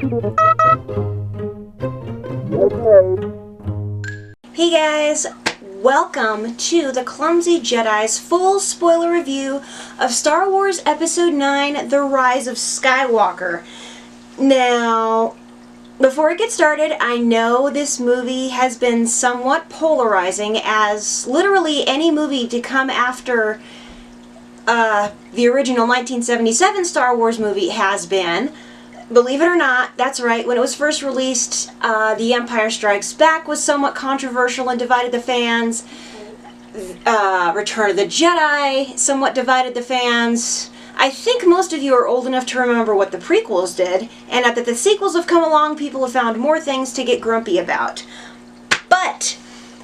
Hey guys, welcome to the Clumsy Jedi's full spoiler review of Star Wars Episode 9, The Rise of Skywalker. Now, before I get started, I know this movie has been somewhat polarizing, as literally any movie to come after the original 1977 Star Wars movie has been. Believe it or not, that's right, when it was first released, The Empire Strikes Back was somewhat controversial and divided the fans. Return of the Jedi somewhat divided the fans. I think most of you are old enough to remember what the prequels did, and that the sequels have come along, people have found more things to get grumpy about. But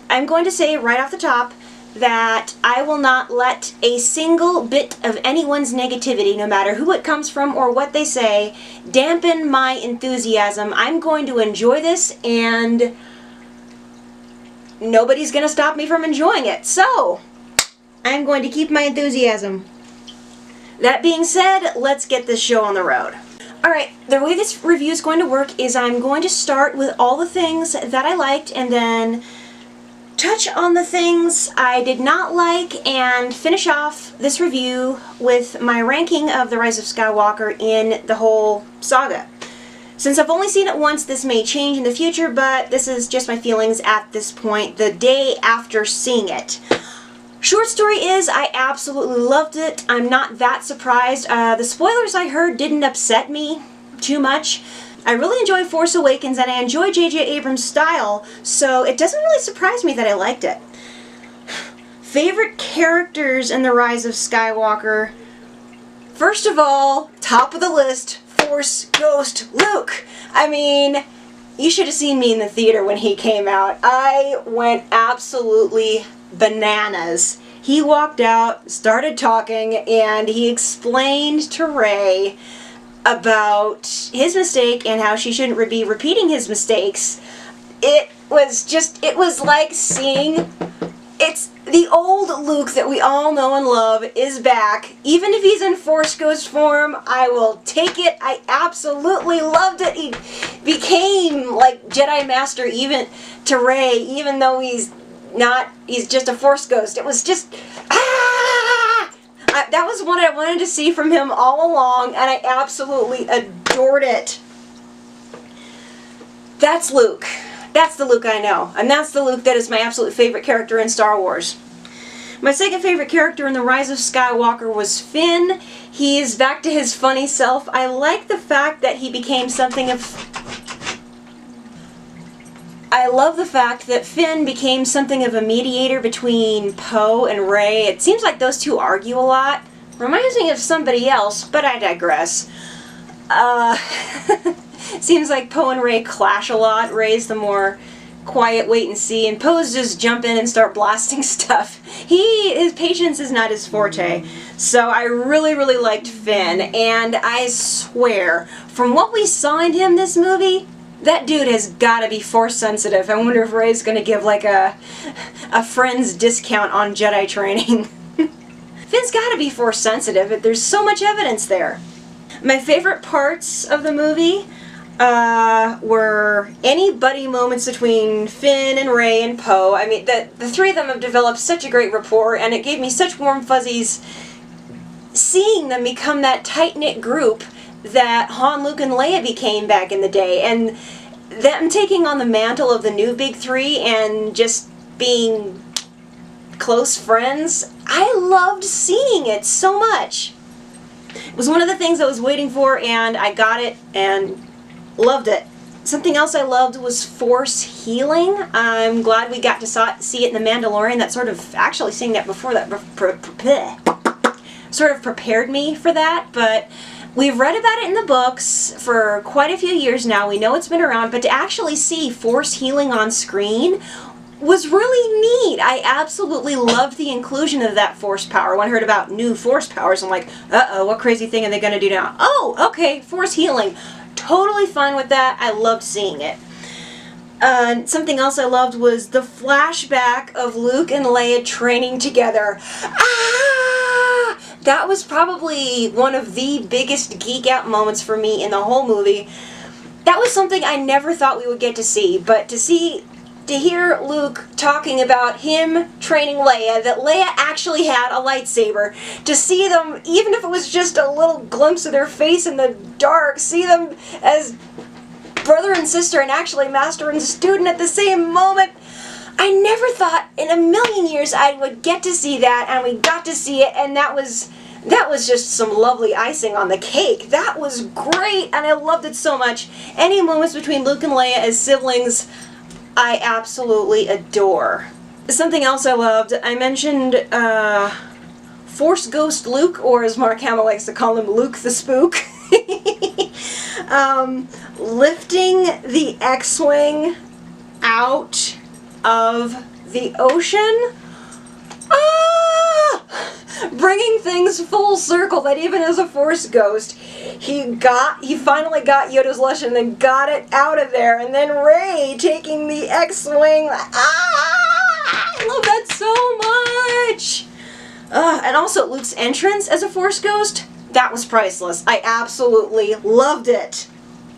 I'm going to say right off the top that I will not let a single bit of anyone's negativity, no matter who it comes from or what they say, dampen my enthusiasm. I'm going to enjoy this, and nobody's going to stop me from enjoying it. So, I'm going to keep my enthusiasm. That being said, let's get this show on the road. Alright, the way this review is going to work is I'm going to start with all the things that I liked, and then touch on the things I did not like, and finish off this review with my ranking of The Rise of Skywalker in the whole saga. Since I've only seen it once, this may change in the future, but this is just my feelings at this point, the day after seeing it. Short story is, I absolutely loved it. I'm not that surprised. The spoilers I heard didn't upset me too much. I really enjoy Force Awakens, and I enjoy J.J. Abrams' style, so it doesn't really surprise me that I liked it. Favorite characters in The Rise of Skywalker? First of all, top of the list, Force Ghost Luke. I mean, you should have seen me in the theater when he came out. I went absolutely bananas. He walked out, started talking, and he explained to Rey about his mistake and how she shouldn't be repeating his mistakes. It was like seeing, it's the old Luke that we all know and love is back. Even if he's in Force Ghost form, I will take it. I absolutely loved it. He became like Jedi Master even to Rey, even though he's just a Force Ghost. It was just, that was what I wanted to see from him all along, and I absolutely adored it. That's Luke. That's the Luke I know. And that's the Luke that is my absolute favorite character in Star Wars. My second favorite character in The Rise of Skywalker was Finn. He is back to his funny self. I like the fact that he became something of... I love the fact that Finn became something of a mediator between Poe and Rey. It seems like those two argue a lot. Reminds me of somebody else, but I digress. Seems like Poe and Rey clash a lot. Rey's the more quiet wait and see, and Poe's just jump in and start blasting stuff. His patience is not his forte. So I really, really liked Finn, and I swear, from what we saw in him this movie, that dude has got to be Force sensitive. I wonder if Rey's going to give like a friend's discount on Jedi training. Finn's got to be Force sensitive. There's so much evidence there. My favorite parts of the movie were any buddy moments between Finn and Rey and Poe. I mean, the three of them have developed such a great rapport, and it gave me such warm fuzzies seeing them become that tight-knit group that Han, Luke, and Leia became back in the day, and them taking on the mantle of the new big three and just being close friends. I loved seeing it so much. It was one of the things I was waiting for, and I got it and loved it. Something else I loved was Force healing. I'm glad we got to see it in The Mandalorian. That sort of, actually seeing that before that sort of prepared me for that, but we've read about it in the books for quite a few years now. We know it's been around, but to actually see Force healing on screen was really neat. I absolutely loved the inclusion of that Force power. When I heard about new Force powers, I'm like, uh-oh, what crazy thing are they going to do now? Oh, okay, Force healing. Totally fine with that. I loved seeing it. Something else I loved was the flashback of Luke and Leia training together. Ah! That was probably one of the biggest geek out moments for me in the whole movie. that was something I never thought we would get to see, but to hear Luke talking about him training Leia, that Leia actually had a lightsaber, to see them, even if it was just a little glimpse of their face in the dark, see them as brother and sister and actually master and student at the same moment. I never thought in a million years I would get to see that, and we got to see it, and that was just some lovely icing on the cake. That was great, and I loved it so much. Any moments between Luke and Leia as siblings, I absolutely adore. Something else I loved, I mentioned Force Ghost Luke, or as Mark Hamill likes to call him, Luke the Spook. Lifting the X-Wing out of the ocean. Bringing things full circle, that even as a Force ghost, he finally got Yoda's lesson and got it out of there, and then Rey taking the X-Wing. I love that so much! And also Luke's entrance as a Force ghost, that was priceless. I absolutely loved it.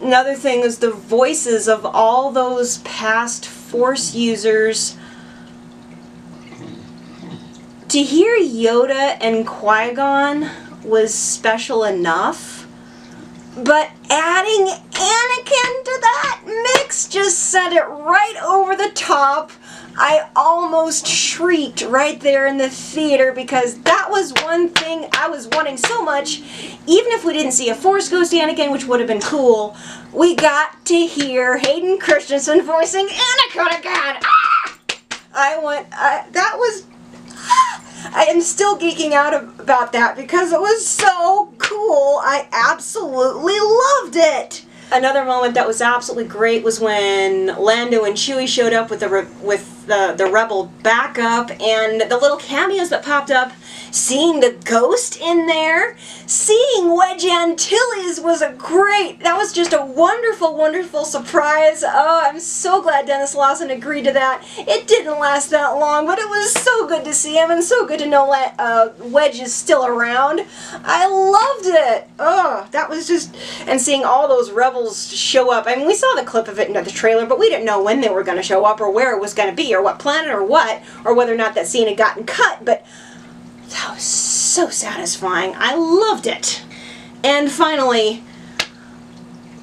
Another thing is the voices of all those past Force users. To hear Yoda and Qui-Gon was special enough, but adding Anakin to that mix just sent it right over the top. I almost shrieked right there in the theater, because that was one thing I was wanting so much. Even if we didn't see a Force Ghost Anakin, which would have been cool, we got to hear Hayden Christensen voicing Anakin again. I am still geeking out about that because it was so cool. I absolutely loved it. Another moment that was absolutely great was when Lando and Chewie showed up with the Rebel backup, and the little cameos that popped up. Seeing the Ghost in there, seeing Wedge Antilles was that was just a wonderful, wonderful surprise. Oh, I'm so glad Dennis Lawson agreed to that. It didn't last that long, but it was so good to see him, and so good to know Wedge is still around. I loved it. Oh, that was just, and seeing all those Rebels show up. I mean, we saw the clip of it in the trailer, but we didn't know when they were going to show up, or where it was going to be, or what planet, or whether or not that scene had gotten cut, but that was so satisfying. I loved it. And finally,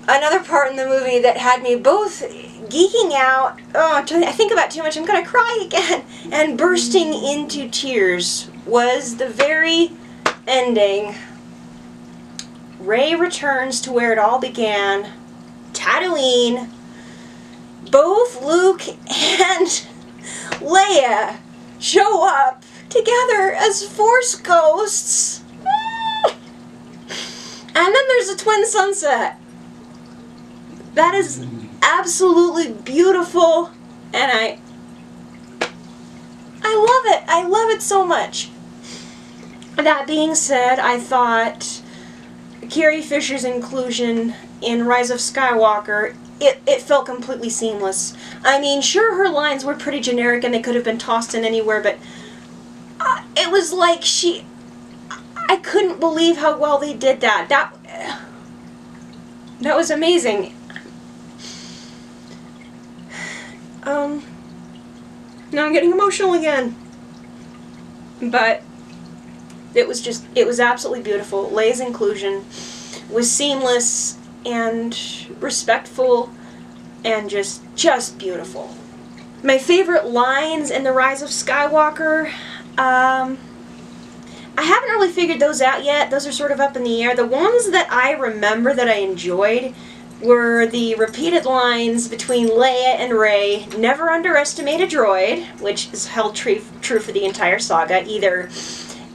another part in the movie that had me both geeking out, I think about too much, I'm gonna cry again, and bursting into tears was the very ending. Rey returns to where it all began, Tatooine. Both Luke and Leia show up together as Force ghosts. And then there's a twin sunset. That is absolutely beautiful, and I love it. I love it so much. That being said, I thought Carrie Fisher's inclusion in Rise of Skywalker, it felt completely seamless. I mean, sure, her lines were pretty generic and they could have been tossed in anywhere, but it was like I couldn't believe how well they did that. That was amazing. Now I'm getting emotional again. But it was absolutely beautiful. Leia's inclusion was seamless and respectful and just beautiful. My favorite lines in The Rise of Skywalker, I haven't really figured those out yet. Those are sort of up in the air. The ones that I remember that I enjoyed were the repeated lines between Leia and Rey, never underestimate a droid, which is held true for the entire saga. Either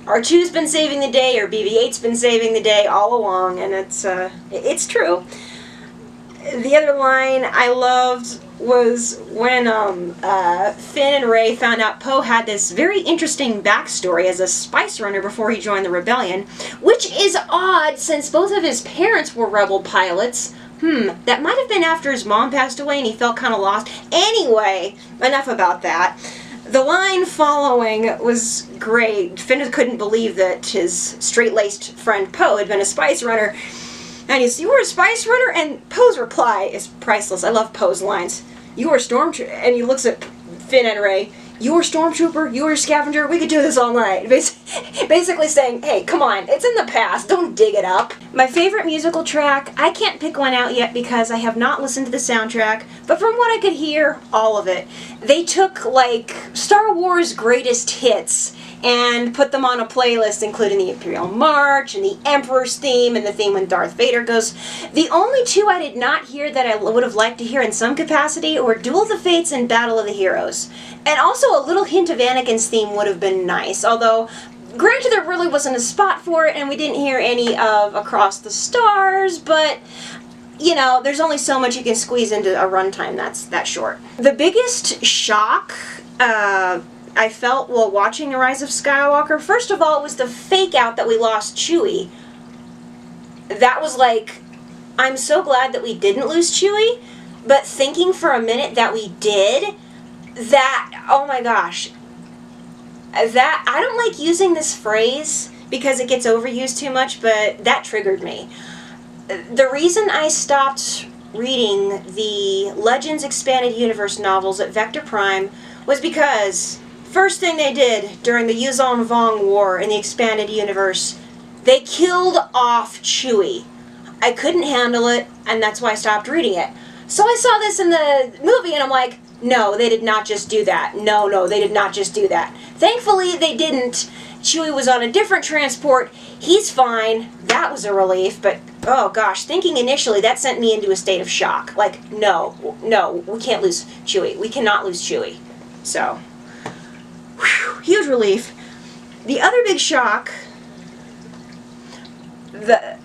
R2's been saving the day or BB-8's been saving the day all along, and it's true. The other line I loved was when Finn and Rey found out Poe had this very interesting backstory as a spice runner before he joined the rebellion, which is odd since both of his parents were rebel pilots. That might have been after his mom passed away and he felt kind of lost. Anyway, enough about that. The line following was great. Finn couldn't believe that his straight-laced friend Poe had been a spice runner. And he's, "You were a spice runner?" And Poe's reply is priceless. I love Poe's lines. "You were a stormtrooper," and he looks at Finn and Rey. "You were a stormtrooper, you were a scavenger, we could do this all night." Basically saying, hey, come on, it's in the past, don't dig it up. My favorite musical track, I can't pick one out yet because I have not listened to the soundtrack, but from what I could hear, all of it. They took, like, Star Wars greatest hits and put them on a playlist, including the Imperial March and the Emperor's theme and the theme when Darth Vader goes. The only two I did not hear that I would have liked to hear in some capacity were Duel of the Fates and Battle of the Heroes. And also a little hint of Anakin's theme would have been nice, although granted there really wasn't a spot for it and we didn't hear any of Across the Stars, but you know, there's only so much you can squeeze into a runtime that's that short. The biggest shock I felt while watching The Rise of Skywalker, first of all, was the fake out that we lost Chewie. That was like, I'm so glad that we didn't lose Chewie, but thinking for a minute that we did, that, oh my gosh, that, I don't like using this phrase because it gets overused too much, but that triggered me. The reason I stopped reading the Legends Expanded Universe novels at Vector Prime was because first thing they did during the Yuzon Vong War in the Expanded Universe, they killed off Chewie. I couldn't handle it, and that's why I stopped reading it. So I saw this in the movie, and I'm like, no, they did not just do that. No, they did not just do that. Thankfully, they didn't. Chewie was on a different transport. He's fine. That was a relief, but oh gosh, thinking initially, that sent me into a state of shock. Like, no, we can't lose Chewie. We cannot lose Chewie. So, whew, huge relief. The other big shock, the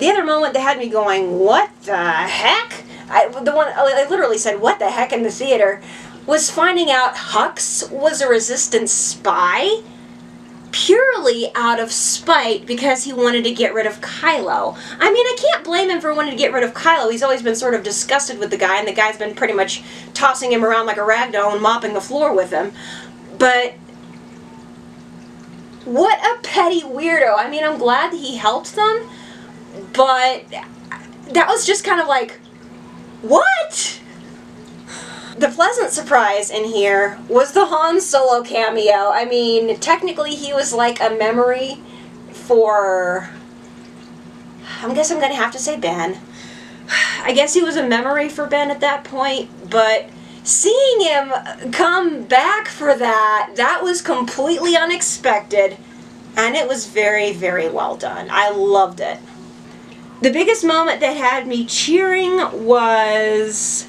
other moment that had me going, what the heck? I literally said, what the heck, in the theater, was finding out Hux was a Resistance spy purely out of spite because he wanted to get rid of Kylo. I mean, I can't blame him for wanting to get rid of Kylo. He's always been sort of disgusted with the guy, and the guy's been pretty much tossing him around like a rag doll and mopping the floor with him. But what a petty weirdo. I mean, I'm glad he helped them, but that was just kind of like, what? The pleasant surprise in here was the Han Solo cameo. I mean, technically he was like a memory for, I guess I'm going to have to say Ben. I guess he was a memory for Ben at that point, but seeing him come back for that was completely unexpected, and it was very, very well done. I loved it. The biggest moment that had me cheering was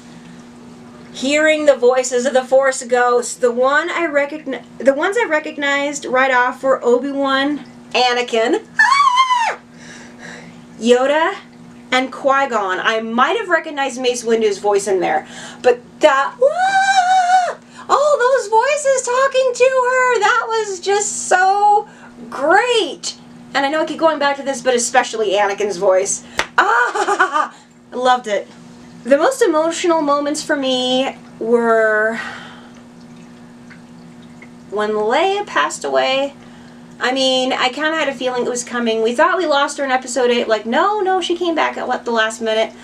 hearing the voices of the Force ghosts. The ones I recognized right off were Obi-Wan, Anakin, Yoda, and Qui-Gon. I might have recognized Mace Windu's voice in there, but that, all those voices talking to her, that was just so great. And I know I keep going back to this, but especially Anakin's voice. I loved it. The most emotional moments for me were when Leia passed away. I mean, I kind of had a feeling it was coming. We thought we lost her in Episode 8. Like, no, she came back at the last minute.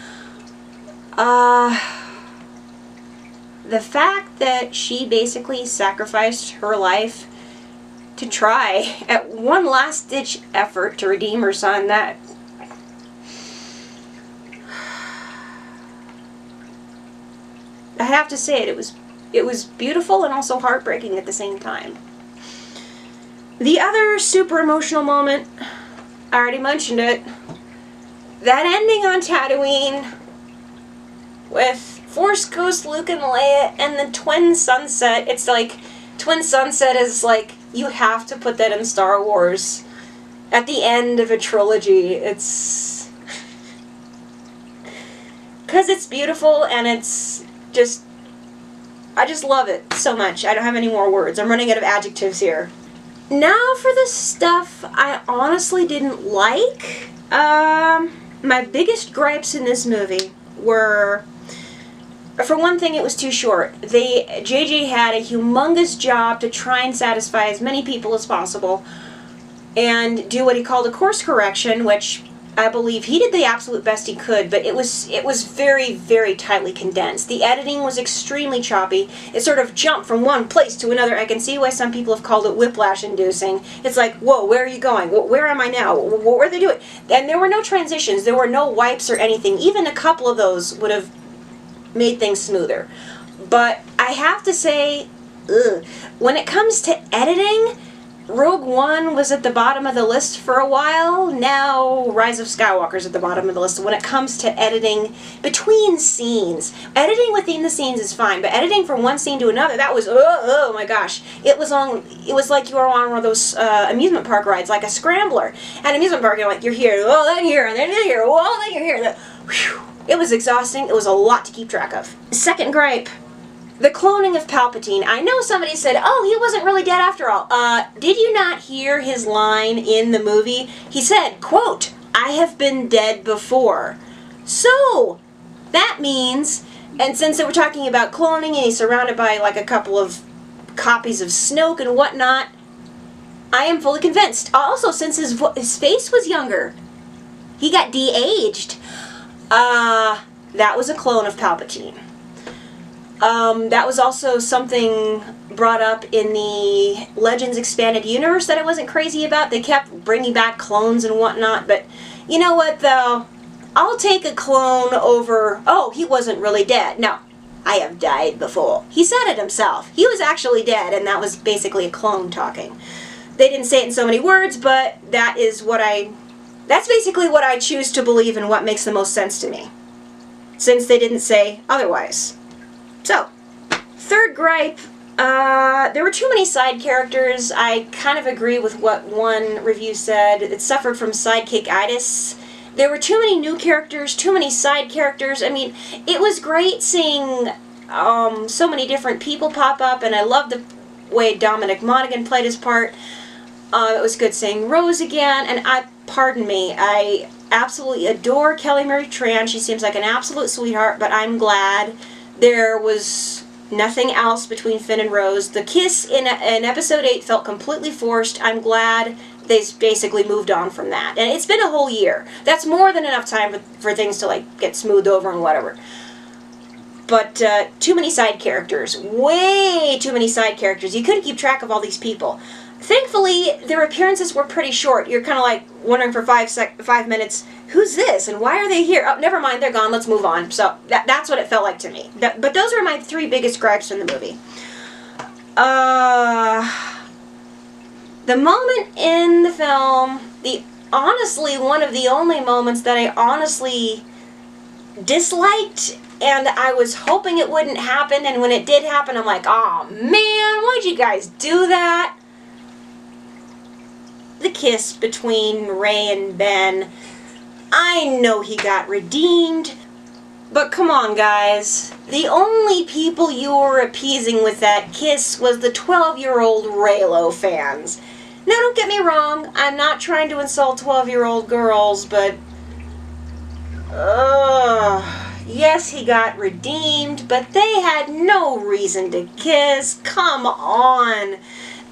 The fact that she basically sacrificed her life to try at one last-ditch effort to redeem her son, that... I have to say it was beautiful and also heartbreaking at the same time. The other super emotional moment, I already mentioned it, that ending on Tatooine with Force Ghost Luke and Leia and the twin sunset. It's like, twin sunset is like, you have to put that in Star Wars at the end of a trilogy. It's... because it's beautiful and it's just... I just love it so much. I don't have any more words. I'm running out of adjectives here. Now for the stuff I honestly didn't like. My biggest gripes in this movie were, for one thing, it was too short. JJ had a humongous job to try and satisfy as many people as possible and do what he called a course correction, which I believe he did the absolute best he could, but it was very, very tightly condensed. The editing was extremely choppy. It sort of jumped from one place to another. I can see why some people have called it whiplash-inducing. It's like, whoa, where are you going? Where am I now? What were they doing? And there were no transitions. There were no wipes or anything. Even a couple of those would have made things smoother. But I have to say, when it comes to editing, Rogue One was at the bottom of the list for a while. Now Rise of Skywalker's at the bottom of the list when it comes to editing between scenes. Editing within the scenes is fine, but editing from one scene to another, that was, oh my gosh. It was like you were on one of those amusement park rides, like a scrambler. At an amusement park, you're like, you're here, oh, then here, and then you're here, oh, then you're here. Whew. It was exhausting. It was a lot to keep track of. Second gripe. The cloning of Palpatine. I know somebody said, oh, he wasn't really dead after all. Did you not hear his line in the movie? He said, quote, I have been dead before. So, that means, and since they were talking about cloning and he's surrounded by like a couple of copies of Snoke and whatnot, I am fully convinced. Also, since his face was younger, he got de-aged. That was a clone of Palpatine. That was also something brought up in the Legends Expanded Universe that I wasn't crazy about. They kept bringing back clones and whatnot, but you know what though? I'll take a clone over, oh, he wasn't really dead. No, I have died before. He said it himself. He was actually dead, and that was basically a clone talking. They didn't say it in so many words, but that's basically what I choose to believe and what makes the most sense to me, since they didn't say otherwise. So, third gripe, there were too many side characters. I kind of agree with what one review said. It suffered from sidekick-itis. There were too many new characters, too many side characters. I mean, it was great seeing so many different people pop up, and I loved the way Dominic Monaghan played his part. It was good seeing Rose again, and pardon me, I absolutely adore Kelly Marie Tran. She seems like an absolute sweetheart, but I'm glad there was nothing else between Finn and Rose. The kiss in Episode 8 felt completely forced. I'm glad they basically moved on from that. And it's been a whole year. That's more than enough time for things to like get smoothed over and whatever. But too many side characters. Way too many side characters. You couldn't keep track of all these people. Thankfully, their appearances were pretty short. You're kind of like wondering for 5 minutes, who's this and why are they here? Oh, never mind, they're gone, let's move on. So that's what it felt like to me. But those were my 3 biggest gripes from the movie. The moment in the film, honestly, one of the only moments that I honestly disliked, and I was hoping it wouldn't happen, and when it did happen, I'm like, oh man, why'd you guys do that? The kiss between Rey and Ben. I know he got redeemed, but come on guys. The only people you were appeasing with that kiss was the 12-year-old Reylo fans. Now don't get me wrong, I'm not trying to insult 12-year-old girls, but yes, he got redeemed, but they had no reason to kiss. Come on.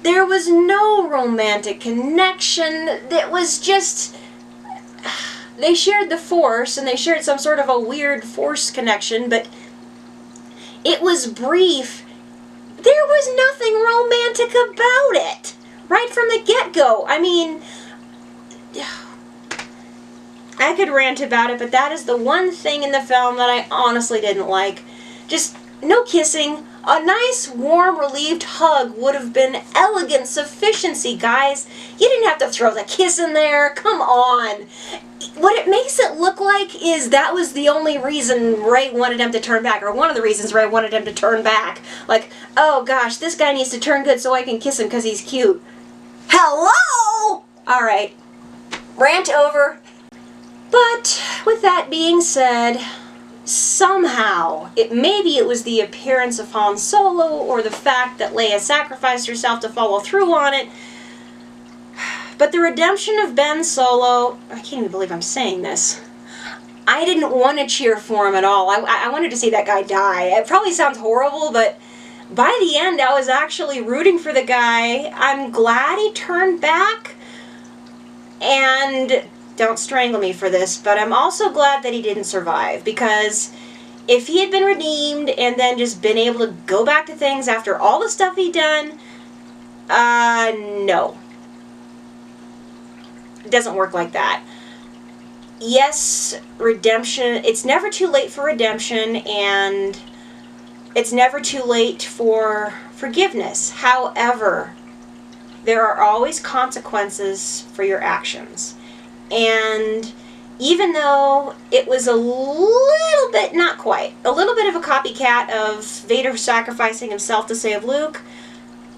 There was no romantic connection. It was just, they shared the Force, and they shared some sort of a weird Force connection, but it was brief. There was nothing romantic about it, right from the get-go. I mean, I could rant about it, but that is the one thing in the film that I honestly didn't like. Just no kissing. A nice, warm, relieved hug would have been elegant sufficiency, guys. You didn't have to throw the kiss in there. Come on. What it makes it look like is that was the only reason Rey wanted him to turn back, or one of the reasons Rey wanted him to turn back. Like, oh gosh, this guy needs to turn good so I can kiss him because he's cute. Hello? Alright. Rant over. But, with that being said, somehow, maybe it was the appearance of Han Solo or the fact that Leia sacrificed herself to follow through on it, but the redemption of Ben Solo, I can't even believe I'm saying this, I didn't want to cheer for him at all. I wanted to see that guy die. It probably sounds horrible, but by the end I was actually rooting for the guy. I'm glad he turned back, and don't strangle me for this, but I'm also glad that he didn't survive, because if he had been redeemed and then just been able to go back to things after all the stuff he'd done, no. It doesn't work like that. Yes, redemption, it's never too late for redemption, and it's never too late for forgiveness. However, there are always consequences for your actions. And even though it was a little bit, not quite, a little bit of a copycat of Vader sacrificing himself to save Luke,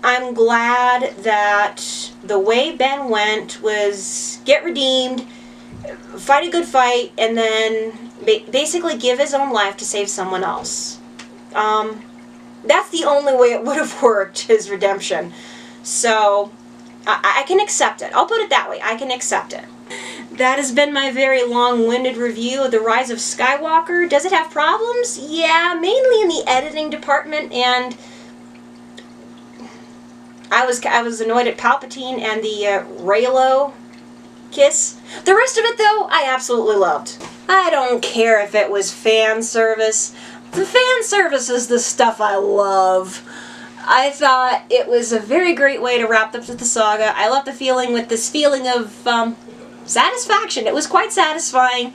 I'm glad that the way Ben went was get redeemed, fight a good fight, and then basically give his own life to save someone else. That's the only way it would have worked, his redemption. So, I can accept it. I'll put it that way. I can accept it. That has been my very long-winded review of The Rise of Skywalker. Does it have problems? Yeah, mainly in the editing department, and I was annoyed at Palpatine and the Reylo kiss. The rest of it, though, I absolutely loved. I don't care if it was fan service. The fan service is the stuff I love. I thought it was a very great way to wrap up the saga. I left the feeling with this feeling of satisfaction. It was quite satisfying.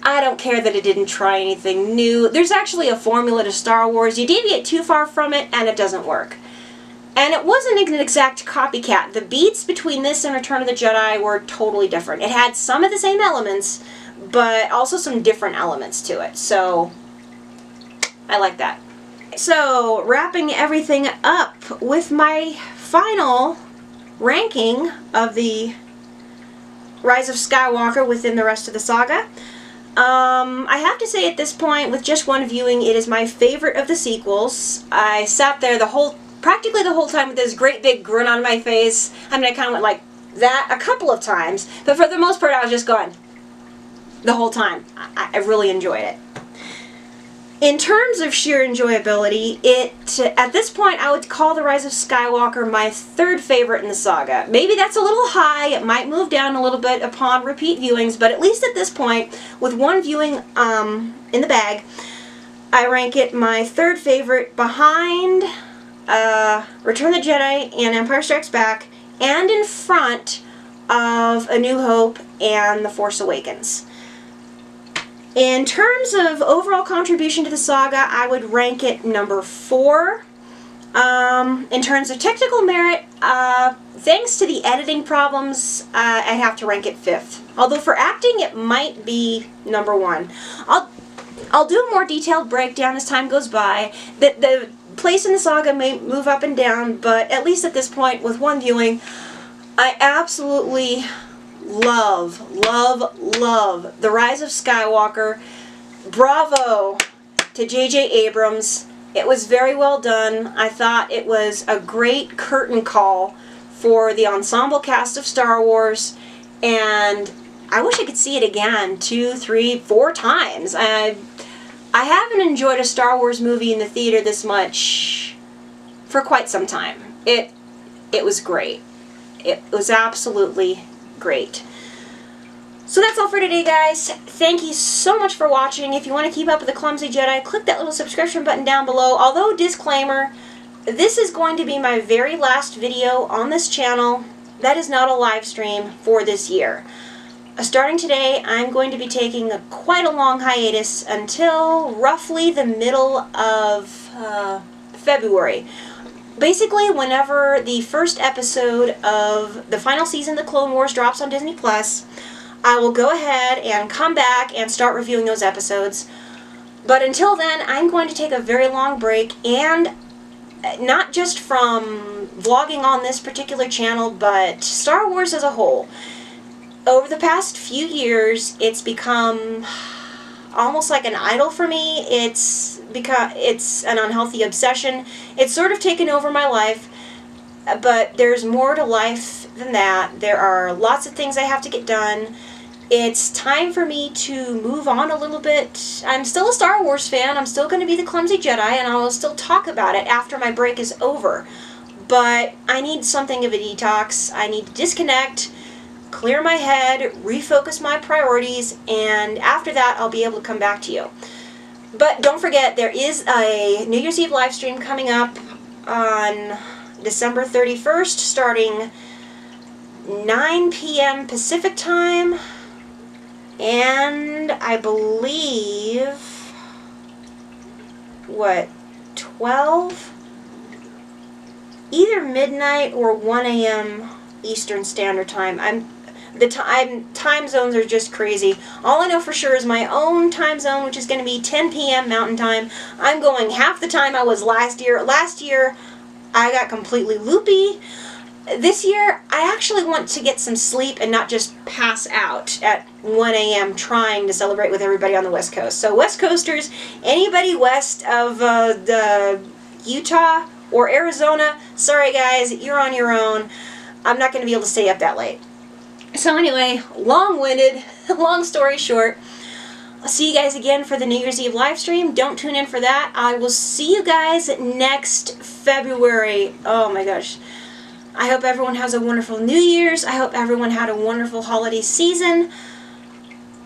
I don't care that it didn't try anything new. There's actually a formula to Star Wars. You deviate too far from it and it doesn't work. And it wasn't an exact copycat. The beats between this and Return of the Jedi were totally different. It had some of the same elements, but also some different elements to it. So, I like that. So, wrapping everything up with my final ranking of the Rise of Skywalker within the rest of the saga. I have to say at this point, with just one viewing, it is my favorite of the sequels. I sat there practically the whole time with this great big grin on my face. I mean, I kind of went like that a couple of times, but for the most part I was just going the whole time. I really enjoyed it. In terms of sheer enjoyability, at this point I would call The Rise of Skywalker my third favorite in the saga. Maybe that's a little high, it might move down a little bit upon repeat viewings, but at least at this point, with one viewing in the bag, I rank it my third favorite behind Return of the Jedi and Empire Strikes Back, and in front of A New Hope and The Force Awakens. In terms of overall contribution to the saga, I would rank it number 4. In terms of technical merit, thanks to the editing problems, I'd have to rank it 5th. Although for acting, it might be number 1. I'll do a more detailed breakdown as time goes by. The place in the saga may move up and down, but at least at this point, with one viewing, I absolutely love The Rise of Skywalker. Bravo to J.J. Abrams. It was very well done. I thought it was a great curtain call for the ensemble cast of Star Wars, and I wish I could see it again 2, 3, 4 times. I haven't enjoyed a Star Wars movie in the theater this much for quite some time. It was great. It was absolutely great. So that's all for today, guys. Thank you so much for watching. If you want to keep up with the Clumsy Jedi, click that little subscription button down below. Although, disclaimer, this is going to be my very last video on this channel. That is not a live stream for this year. Starting today, I'm going to be taking quite a long hiatus until roughly the middle of February. Basically, whenever the first episode of the final season of The Clone Wars drops on Disney+, I will go ahead and come back and start reviewing those episodes. But until then, I'm going to take a very long break, and not just from vlogging on this particular channel, but Star Wars as a whole. Over the past few years, it's become almost like an idol for me. It's an unhealthy obsession. It's sort of taken over my life, but there's more to life than that. There are lots of things I have to get done. It's time for me to move on a little bit. I'm still a Star Wars fan. I'm still going to be the Clumsy Jedi, and I will still talk about it after my break is over. But I need something of a detox. I need to disconnect. clear my head, refocus my priorities, and after that I'll be able to come back to you. But don't forget, there is a New Year's Eve live stream coming up on December 31st, starting 9 p.m. Pacific time, and I believe, 12? Either midnight or 1 a.m. Eastern Standard Time. Time zones are just crazy. All I know for sure is my own time zone, which is going to be 10 p.m. Mountain Time. I'm going half the time I was last year. Last year, I got completely loopy. This year, I actually want to get some sleep and not just pass out at 1 a.m. trying to celebrate with everybody on the West Coast. So West Coasters, anybody west of the Utah or Arizona, sorry guys, you're on your own. I'm not going to be able to stay up that late. So anyway, long-winded, long story short, I'll see you guys again for the New Year's Eve live stream. Don't tune in for that. I will see you guys next February. Oh my gosh. I hope everyone has a wonderful New Year's. I hope everyone had a wonderful holiday season.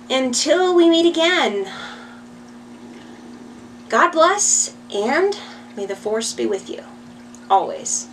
Until we meet again, God bless, and may the Force be with you. Always.